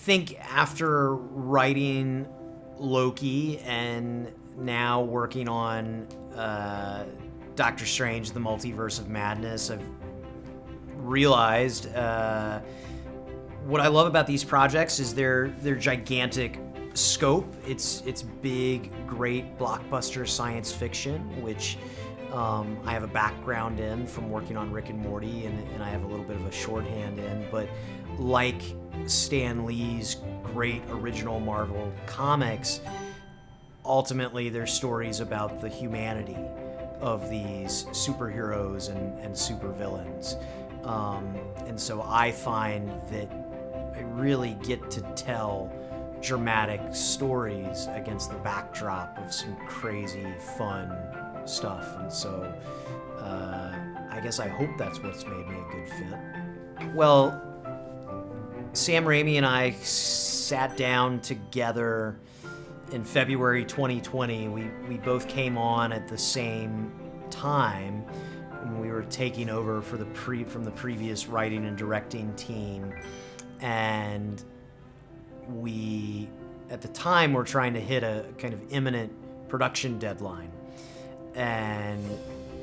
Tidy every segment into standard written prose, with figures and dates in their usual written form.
think after writing Loki and now working on Doctor Strange, the Multiverse of Madness, I've realized what I love about these projects is their gigantic scope. It's big, great blockbuster science fiction, which I have a background in from working on Rick and Morty, and I have a little bit of a shorthand in. But like Stan Lee's great original Marvel comics, ultimately they're stories about the humanity of these superheroes and supervillains. And so I find that I really get to tell dramatic stories against the backdrop of some crazy, fun stuff. And so I guess I hope that's what's made me a good fit. Well, Sam Raimi and I sat down together in February 2020. We both came on at the same time. We were taking over for from the previous writing and directing team, and we at the time were trying to hit a kind of imminent production deadline, and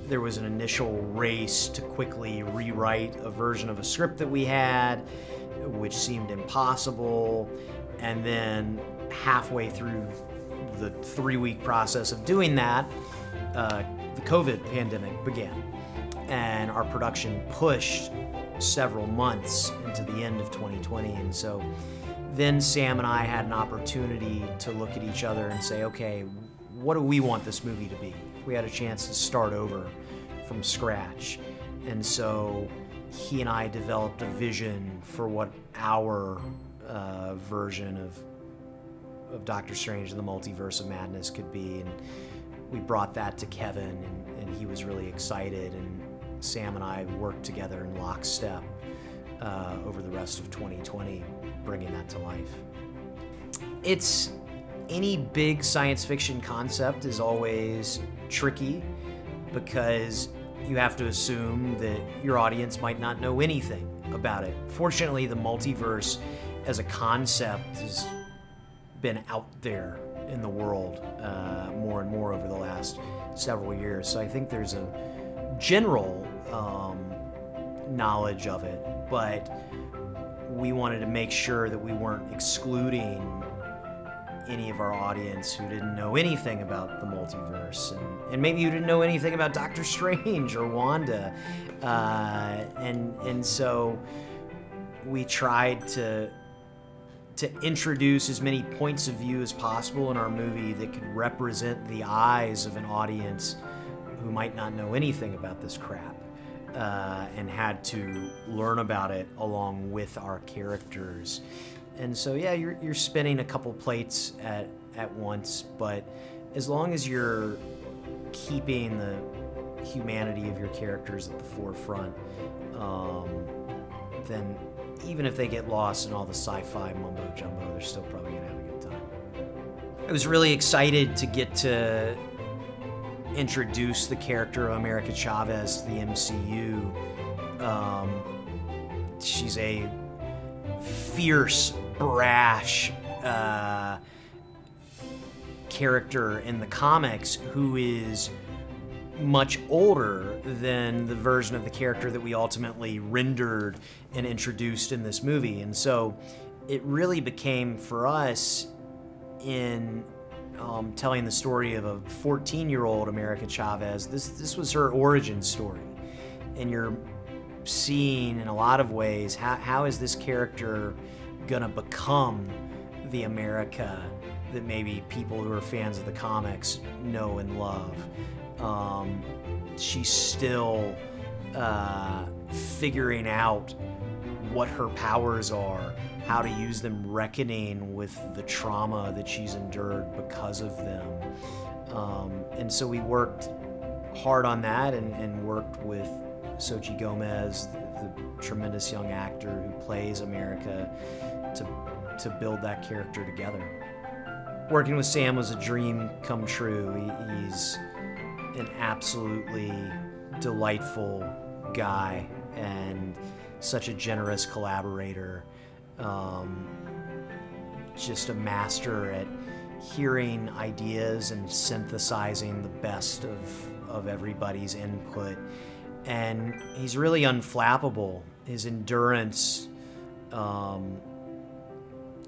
there was an initial race to quickly rewrite a version of a script that we had, which seemed impossible. And then halfway through the 3-week process of doing that, the COVID pandemic began, and our production pushed several months into the end of 2020. And so then Sam and I had an opportunity to look at each other and say, okay, what do we want this movie to be? We had a chance to start over from scratch. And so he and I developed a vision for what our version of Doctor Strange and the Multiverse of Madness could be. And we brought that to Kevin, and he was really excited. And Sam and I worked together in lockstep over the rest of 2020, bringing that to life. Any big science fiction concept is always tricky because you have to assume that your audience might not know anything about it. Fortunately, the multiverse as a concept has been out there in the world more and more over the last several years. So I think there's a general knowledge of it, but we wanted to make sure that we weren't excluding any of our audience who didn't know anything about the multiverse, and maybe who didn't know anything about Doctor Strange or Wanda. And so we tried to introduce as many points of view as possible in our movie that could represent the eyes of an audience who might not know anything about this crap, and had to learn about it along with our characters. And so, yeah, you're spinning a couple plates at once, but as long as you're keeping the humanity of your characters at the forefront, then even if they get lost in all the sci-fi mumbo-jumbo, they're still probably going to have a good time. I was really excited to get to introduce the character of America Chavez to the MCU. She's a fierce, brash character in the comics who is much older than the version of the character that we ultimately rendered and introduced in this movie. And so it really became for us in telling the story of a 14-year-old America Chavez. This was her origin story, and you're seeing in a lot of ways how is this character gonna become the America that maybe people who are fans of the comics know and love. She's still figuring out what her powers are, how to use them, reckoning with the trauma that she's endured because of them. And so we worked hard on that and worked with Xochitl Gomez, the tremendous young actor who plays America, to build that character together. Working with Sam was a dream come true. He's an absolutely delightful guy and such a generous collaborator. just a master at hearing ideas and synthesizing the best of everybody's input. And he's really unflappable. His endurance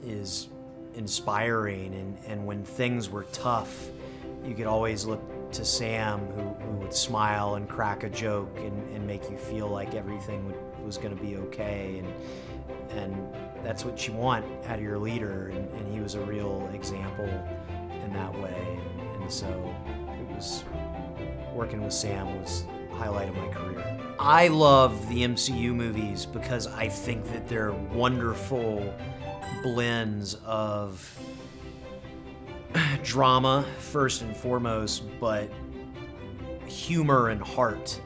is inspiring, and when things were tough, you could always look to Sam, who would smile and crack a joke and make you feel like everything was going to be okay, and that's what you want out of your leader, and he was a real example in that way, and so it was, working with Sam was the highlight of my career. I love the MCU movies because I think that they're wonderful blends of drama first and foremost, but humor and heart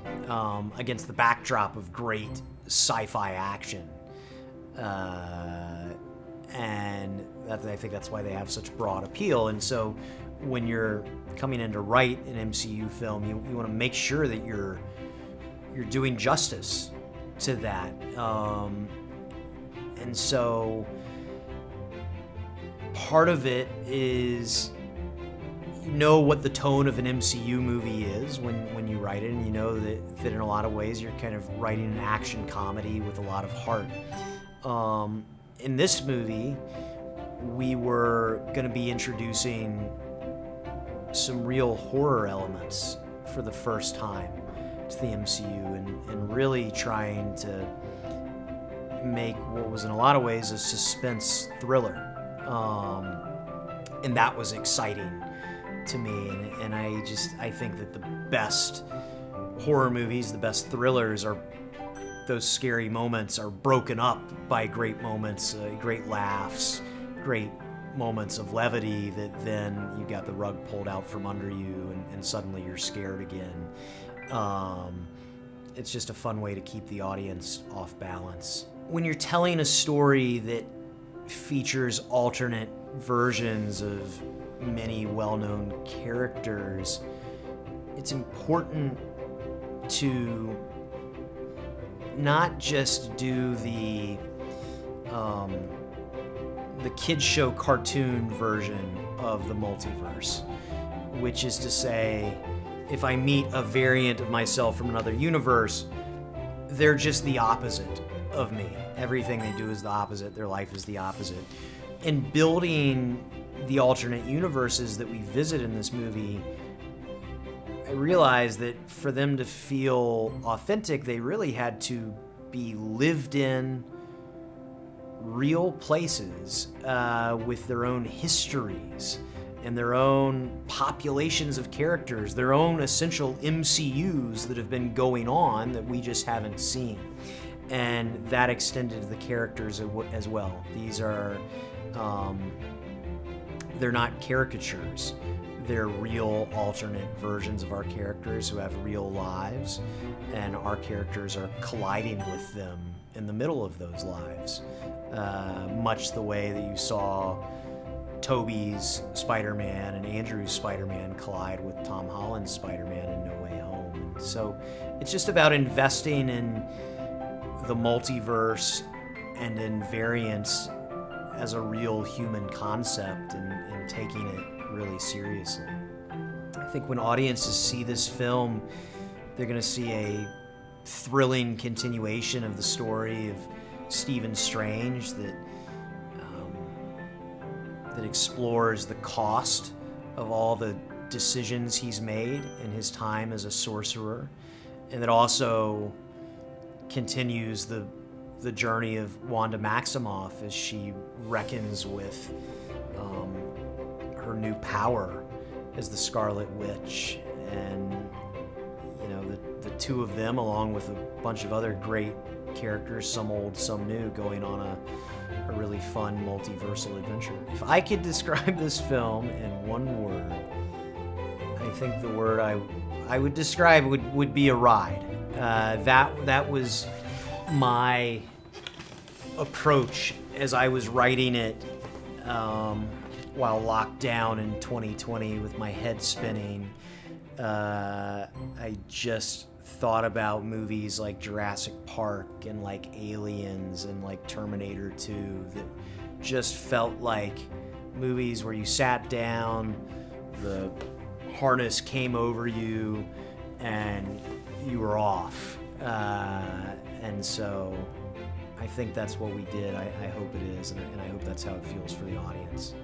against the backdrop of great sci-fi action. And I think that's why they have such broad appeal. And so when you're coming in to write an MCU film, you want to make sure that you're doing justice to that. And so part of it is, you know what the tone of an MCU movie is when you write it, and you know that in a lot of ways you're kind of writing an action comedy with a lot of heart. In this movie, we were going to be introducing some real horror elements for the first time to the MCU, and really trying to make what was in a lot of ways a suspense thriller. And that was exciting to me, and I think that the best horror movies, the best thrillers, are those scary moments are broken up by great moments, great laughs, great moments of levity that then you got the rug pulled out from under you, and suddenly you're scared again. It's just a fun way to keep the audience off balance. When you're telling a story that features alternate versions of many well-known characters, it's important to not just do the kids show cartoon version of the multiverse, which is to say, if I meet a variant of myself from another universe, they're just the opposite of me. Everything they do is the opposite. Their life is the opposite. In building the alternate universes that we visit in this movie, I realized that for them to feel authentic, they really had to be lived in real places with their own histories and their own populations of characters, their own essential MCUs that have been going on that we just haven't seen. And that extended to the characters as well. These are, they're not caricatures. They're real alternate versions of our characters who have real lives, and our characters are colliding with them in the middle of those lives, much the way that you saw Tobey's Spider-Man and Andrew's Spider-Man collide with Tom Holland's Spider-Man in No Way Home. So it's just about investing in the multiverse and in variance as a real human concept, and taking it really seriously. I think when audiences see this film, they're going to see a thrilling continuation of the story of Stephen Strange that explores the cost of all the decisions he's made in his time as a sorcerer, and that also continues the journey of Wanda Maximoff as she reckons with her new power as the Scarlet Witch, and the two of them, along with a bunch of other great characters, some old, some new, going on a really fun multiversal adventure. If I could describe this film in one word, I think the word I would describe would be a ride. That was my approach as I was writing it while locked down in 2020 with my head spinning. I just thought about movies like Jurassic Park and like Aliens and like Terminator 2 that just felt like movies where you sat down, the harness came over you, and you were off. And so I think that's what we did. I hope it is, and I hope that's how it feels for the audience.